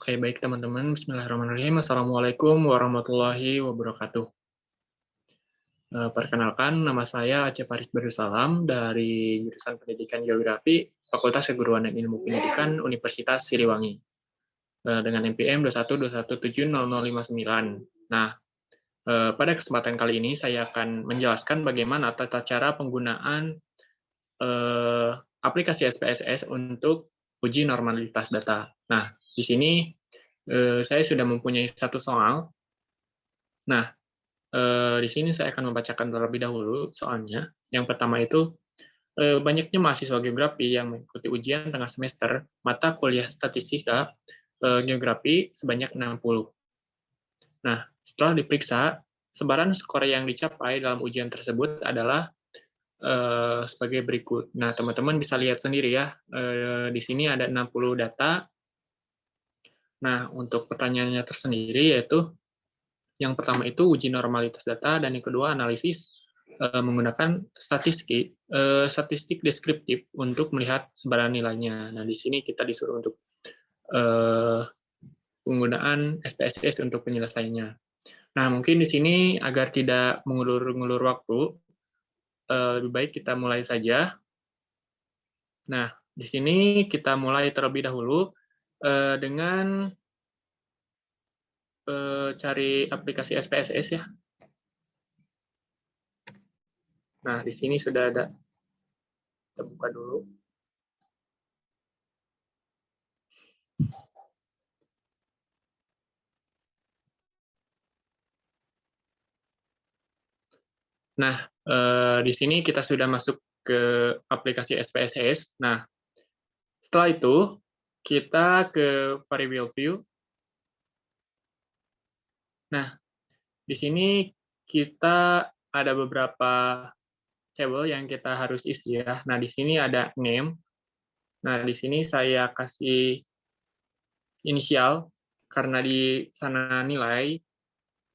Oke, baik teman-teman. Bismillahirrahmanirrahim. Assalamualaikum warahmatullahi wabarakatuh. Perkenalkan, nama saya Aceh Faris Darussalam dari jurusan Pendidikan Geografi, Fakultas Keguruan dan Ilmu Pendidikan, Universitas Siliwangi, dengan NPM 212170059. Nah, pada kesempatan kali ini saya akan menjelaskan bagaimana tata cara penggunaan aplikasi SPSS untuk uji normalitas data. Nah, di sini saya sudah mempunyai satu soal. Nah, di sini saya akan membacakan terlebih dahulu soalnya. Yang pertama itu, banyaknya mahasiswa geografi yang mengikuti ujian tengah semester mata kuliah statistika geografi sebanyak 60. Nah, setelah diperiksa, sebaran skor yang dicapai dalam ujian tersebut adalah sebagai berikut. Nah, teman-teman bisa lihat sendiri ya, di sini ada 60 data. Nah, untuk pertanyaannya tersendiri yaitu yang pertama itu uji normalitas data, dan yang kedua analisis menggunakan statistik deskriptif untuk melihat sebaran nilainya. Nah, di sini kita disuruh untuk penggunaan SPSS untuk penyelesaiannya. Nah, mungkin di sini agar tidak mengulur-ngulur waktu, lebih baik kita mulai saja. Nah, di sini kita mulai terlebih dahulu dengan cari aplikasi SPSS ya. Nah, di sini sudah ada. Kita buka dulu. Nah, di sini kita sudah masuk ke aplikasi SPSS. Nah, setelah itu kita ke variable view. Nah, di sini kita ada beberapa table yang kita harus isi ya. Nah, di sini ada name. Nah, di sini saya kasih inisial karena di sana nilai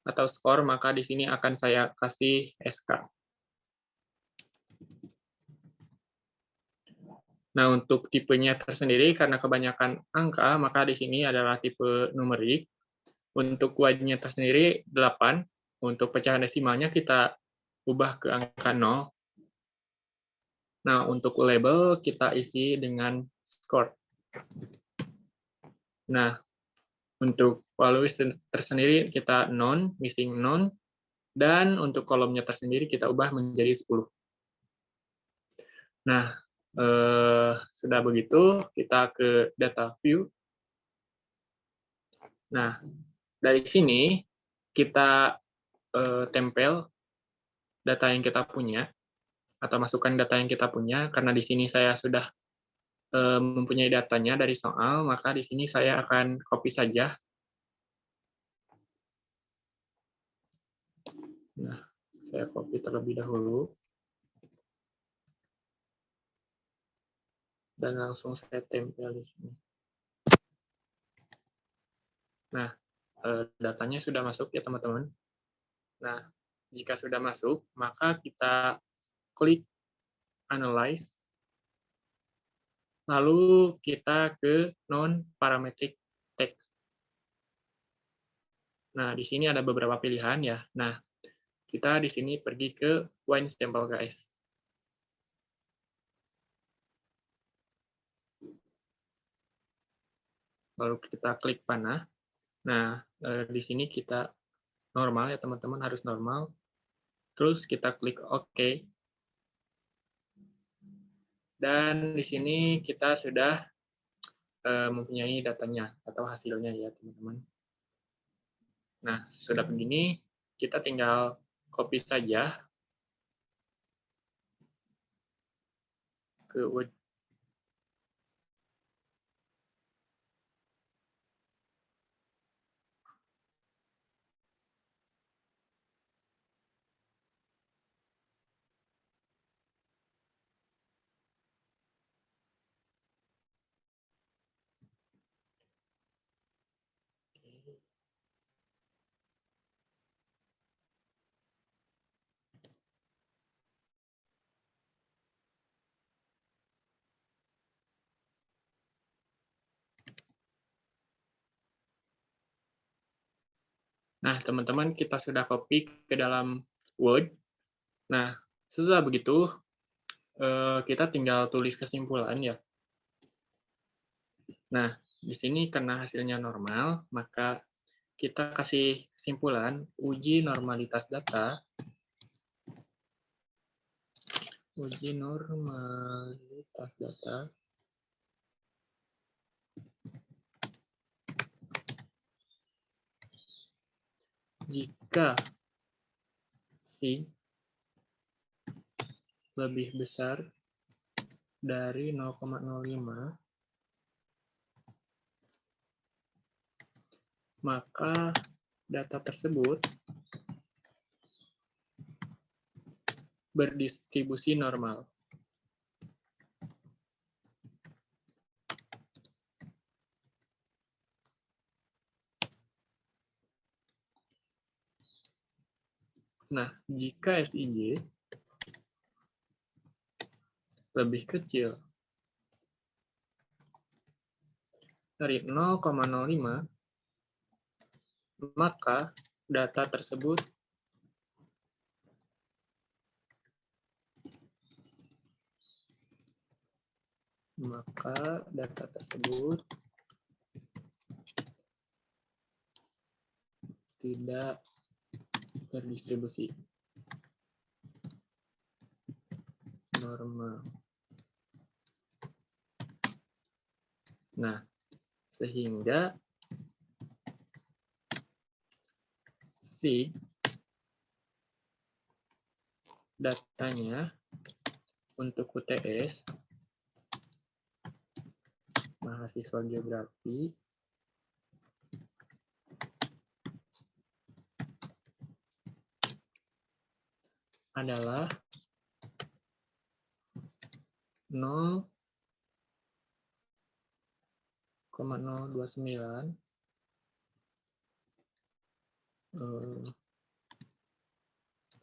atau skor, maka di sini akan saya kasih SK. Nah, untuk tipenya tersendiri, karena kebanyakan angka, maka di sini adalah tipe numerik. Untuk kuadnya tersendiri 8. Untuk pecahan desimalnya kita ubah ke angka 0. Nah, untuk label kita isi dengan skor. Nah, untuk value tersendiri kita non, missing non, dan untuk kolomnya tersendiri kita ubah menjadi 10. Nah, sudah begitu, kita ke data view. Nah, dari sini kita tempel data yang kita punya, atau masukkan data yang kita punya, karena di sini saya sudah mempunyai datanya dari soal, maka di sini saya akan copy saja. Nah, saya copy terlebih dahulu. Dan langsung saya tempel di sini. Nah, datanya sudah masuk ya teman-teman. Nah, jika sudah masuk, maka kita klik Analyze, lalu kita ke Non-Parametric Text. Nah, di sini ada beberapa pilihan ya. Nah, kita di sini pergi ke Wine Sample guys. Lalu kita klik panah. Nah, di sini kita normal ya teman-teman, harus normal. Terus kita klik OK. Dan di sini kita sudah mempunyai datanya atau hasilnya ya teman-teman. Nah, sudah begini, kita tinggal copy saja ke Word. Nah, teman-teman, kita sudah copy ke dalam Word. Nah, setelah begitu, kita tinggal tulis kesimpulan ya. Nah, di sini karena hasilnya normal, maka kita kasih kesimpulan uji normalitas data. Uji normalitas data jika sigma lebih besar dari 0,05, maka data tersebut berdistribusi normal. Nah, jika Sij lebih kecil dari 0,05, maka data tersebut tidak berdistribusi normal. Nah, sehingga si datanya untuk UTS mahasiswa geografi adalah 0,029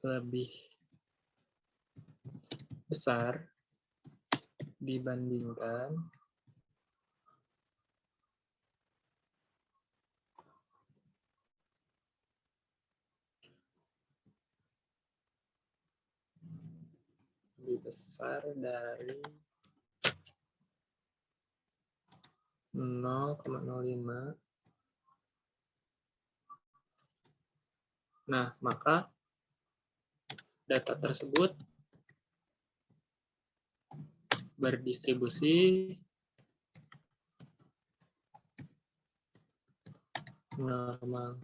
lebih besar dibandingkan dari 0,05. Nah, maka data tersebut berdistribusi normal.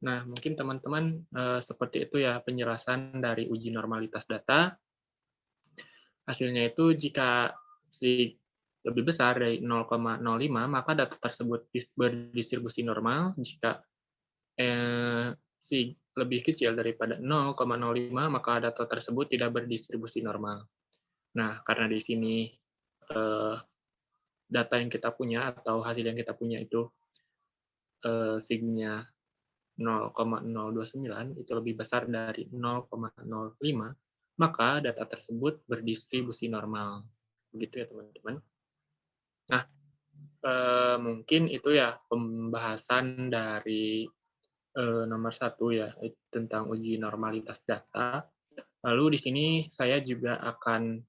Nah, mungkin teman-teman seperti itu ya penjelasan dari uji normalitas data. Hasilnya itu jika si lebih besar dari 0,05, maka data tersebut berdistribusi normal. Jika si lebih kecil daripada 0,05, maka data tersebut tidak berdistribusi normal. Nah, karena di sini data yang kita punya atau hasil yang kita punya itu sigma 0,029 itu lebih besar dari 0,05, maka data tersebut berdistribusi normal. Begitu ya, teman-teman. Nah, mungkin itu ya pembahasan dari nomor 1 ya, tentang uji normalitas data. Lalu di sini saya juga akan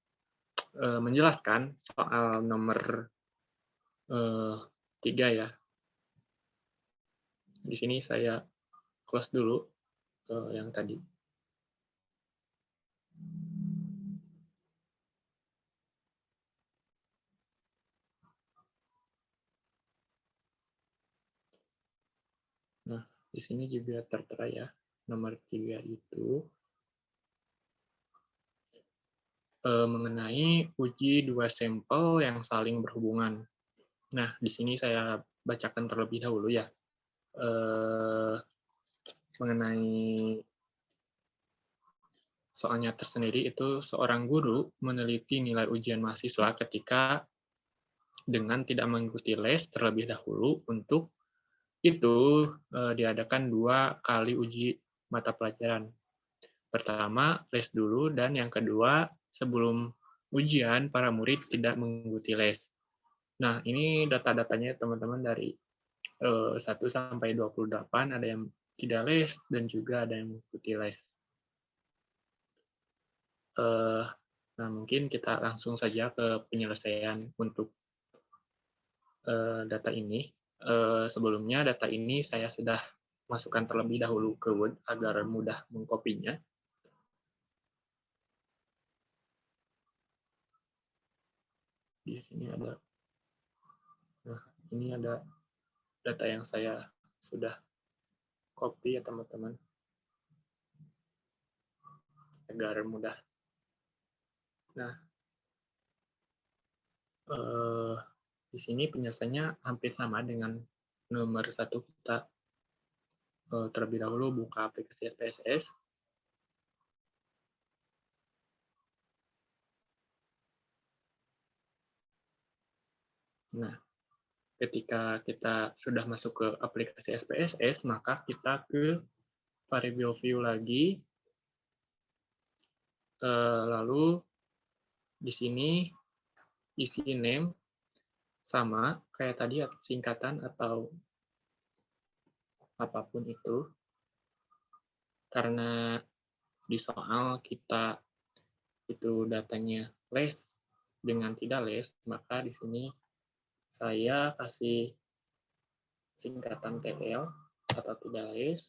menjelaskan soal nomor 3 ya. Di sini saya close dulu yang tadi. Nah, di sini juga tertera ya, nomor 3 itu mengenai uji dua sampel yang saling berhubungan. Nah, di sini saya bacakan terlebih dahulu ya, mengenai soalnya tersendiri itu seorang guru meneliti nilai ujian mahasiswa ketika dengan tidak mengikuti les terlebih dahulu. Untuk itu diadakan 2 kali uji mata pelajaran. Pertama, les dulu, dan yang kedua, sebelum ujian, para murid tidak mengikuti les. Nah, ini data-datanya teman-teman dari 1 sampai 28, ada yang tidak les, dan juga ada yang mengikuti les. Nah, mungkin kita langsung saja ke penyelesaian untuk data ini. Sebelumnya data ini saya sudah masukkan terlebih dahulu ke Word agar mudah mengkopinya. Di sini ada, nah ini ada data yang saya sudah copy ya teman-teman, agar mudah. Nah, di sini penjelasannya hampir sama dengan nomor 1 kita. Terlebih dahulu buka aplikasi SPSS. Nah, ketika kita sudah masuk ke aplikasi SPSS, maka kita ke variable view lagi, lalu di sini isi name sama kayak tadi, singkatan atau apapun itu. Karena di soal kita itu datanya les dengan tidak les, maka di sini saya kasih singkatan TL atau tidak les.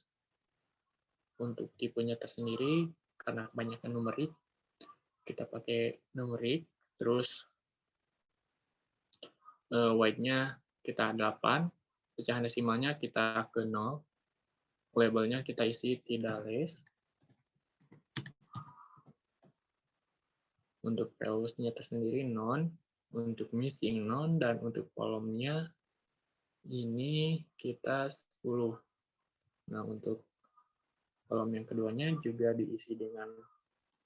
Untuk tipenya tersendiri, karena kebanyakan numerik, kita pakai numerik. Terus weight-nya kita 8, pecahan desimalnya kita ke 0, labelnya kita isi tidak les. Untuk values-nya tersendiri non, untuk missing non, dan untuk kolomnya ini kita 10. Nah, untuk kolom yang keduanya juga diisi dengan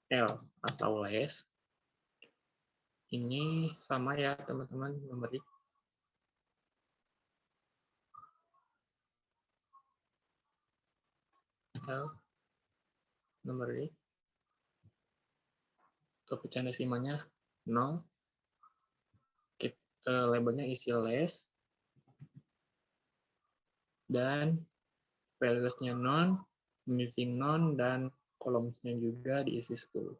L atau les. Ini sama ya teman-teman, numerik. L, numerik. Untuk pecahan desimalnya 0. Labelnya isi les. Dan values-nya non, missing non, dan kolomnya juga diisi 10.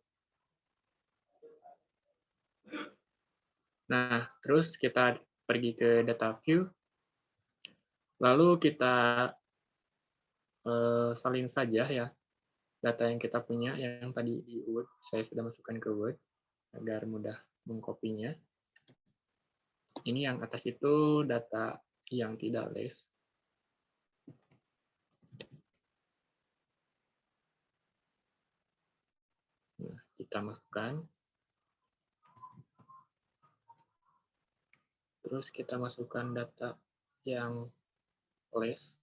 Nah, terus kita pergi ke data view, lalu kita salin saja ya data yang kita punya, yang tadi di Word, saya sudah masukkan ke Word agar mudah mengkopinya. Ini yang atas itu data yang tidak les. Nah, kita masukkan. Terus kita masukkan data yang les.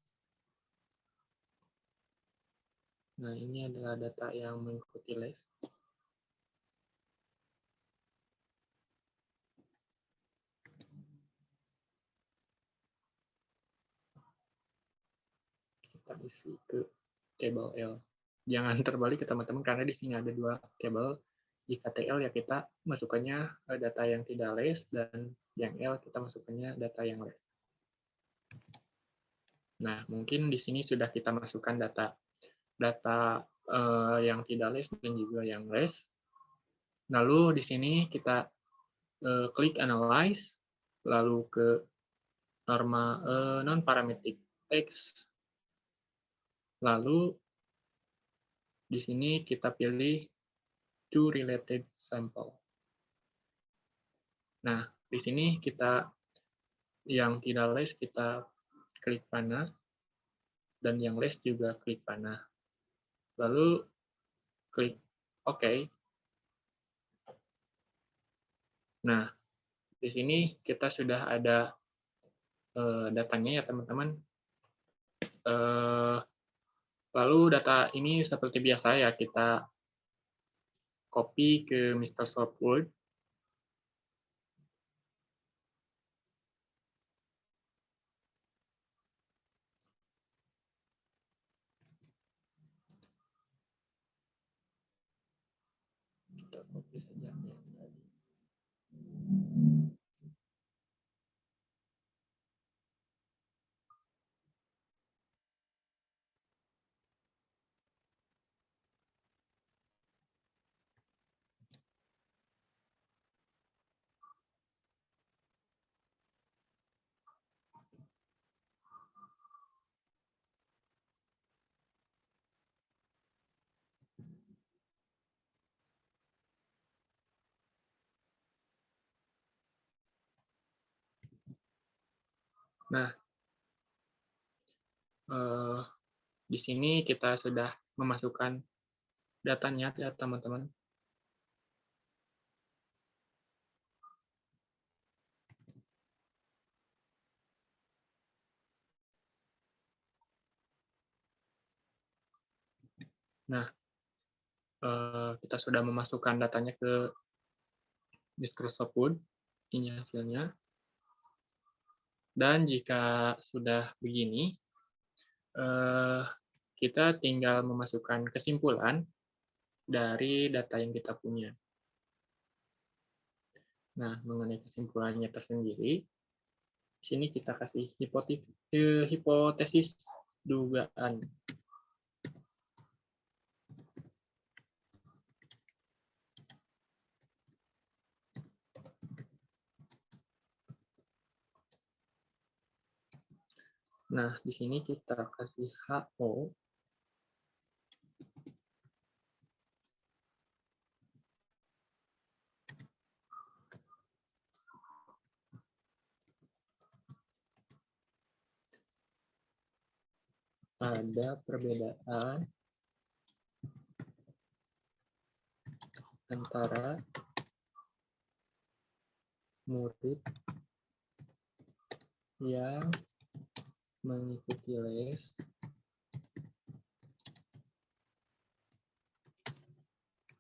Nah, ini adalah data yang mengikuti les. Kita isi ke table L. Jangan terbalik ya teman-teman, karena di sini ada 2 table. Jika TL ya kita masukkannya data yang tidak les, dan yang L kita masukkannya data yang les. Nah, mungkin di sini sudah kita masukkan data yang tidak les dan juga yang les. Lalu di sini kita klik analyze, lalu ke norma non-parametric text. Lalu di sini kita pilih to related sample. Nah, di sini kita yang tidak les kita klik panah, dan yang les juga klik panah. Lalu klik OK. Nah, di sini kita sudah ada datanya ya teman-teman. Lalu data ini seperti biasa ya, kita copy ke Microsoft Word. Kita copy saja yang tadi. Nah, di sini kita sudah memasukkan datanya ya, teman-teman. Nah, kita sudah memasukkan datanya ke Microsoft Word, ini hasilnya. Dan jika sudah begini, kita tinggal memasukkan kesimpulan dari data yang kita punya. Nah, mengenai kesimpulannya tersendiri, di sini kita kasih hipotesis dugaan. Nah, di sini kita kasih HO. Ada perbedaan antara murid yang mengikuti les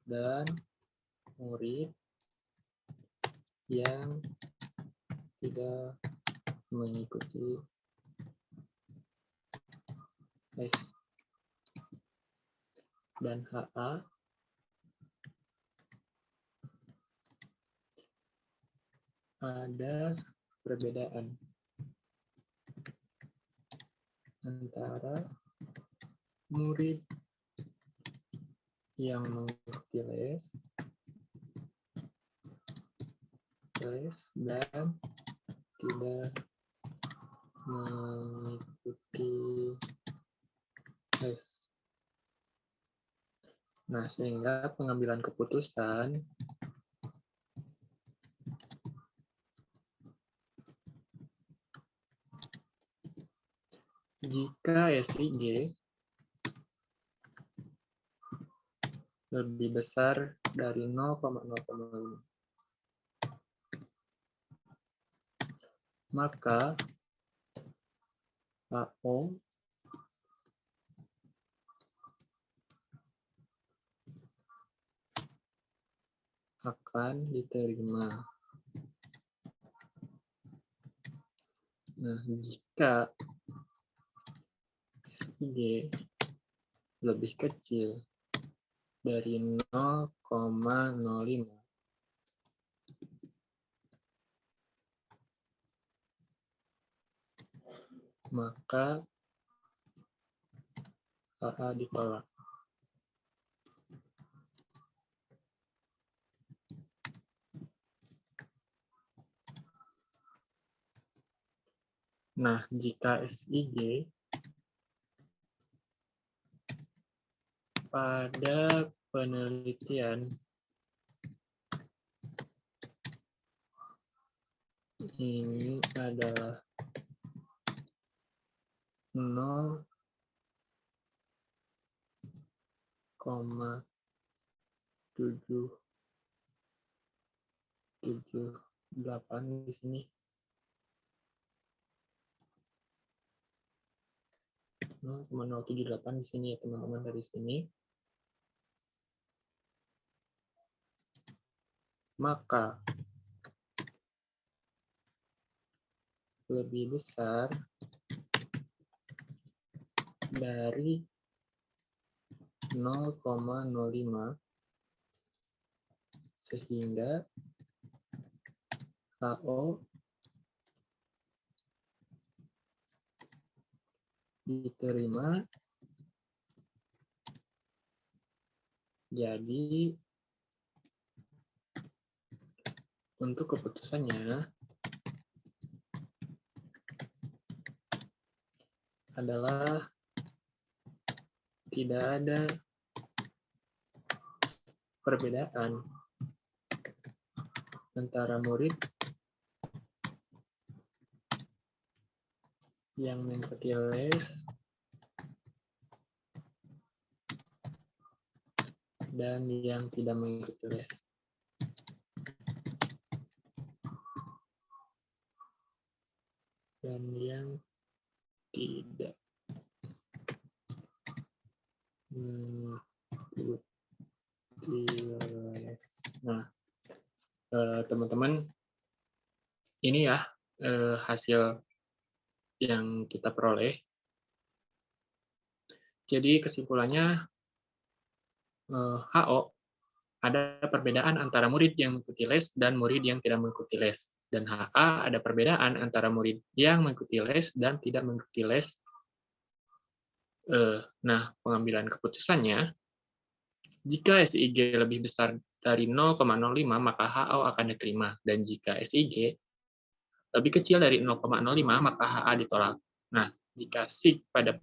dan murid yang tidak mengikuti les. Dan HA ada perbedaan antara murid yang mengikuti les dan tidak mengikuti les. Nah, sehingga pengambilan keputusan jika SIG lebih besar dari 0,0,5, maka HO akan diterima. Nah, jika SIG lebih kecil dari 0,05, maka HA ditolak. Nah, jika SIG pada penelitian ini adalah 0,778 di sini. 0,078 di sini ya teman-teman, dari sini. Maka lebih besar dari 0,05 sehingga HO diterima. Jadi untuk keputusannya adalah tidak ada perbedaan antara murid yang mengikuti les dan yang tidak mengikuti les. Dan yang tidak mengikuti les. Nah, teman-teman, ini ya hasil yang kita peroleh. Jadi kesimpulannya, HO, ada perbedaan antara murid yang mengikuti les dan murid yang tidak mengikuti les. Dan HA, ada perbedaan antara murid yang mengikuti les dan tidak mengikuti les. Nah, pengambilan keputusannya, jika SIG lebih besar dari 0,05, maka HO akan diterima. Dan jika SIG lebih kecil dari 0,05, maka HA ditolak. Nah, jika SIG pada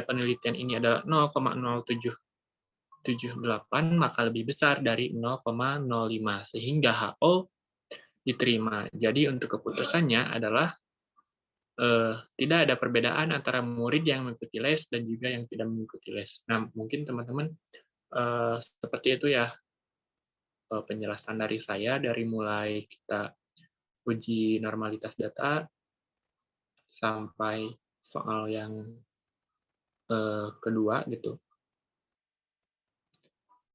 penelitian ini adalah 0,0778, maka lebih besar dari 0,05, sehingga HO diterima. Jadi untuk keputusannya adalah tidak ada perbedaan antara murid yang mengikuti les dan juga yang tidak mengikuti les. Nah, mungkin teman-teman seperti itu ya penjelasan dari saya, dari mulai kita uji normalitas data sampai soal yang kedua gitu.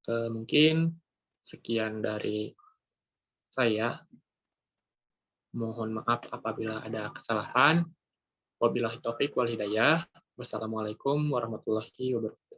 Mungkin sekian dari saya. Mohon maaf apabila ada kesalahan. Wabillahi taufiq wal hidayah. Wassalamualaikum warahmatullahi wabarakatuh.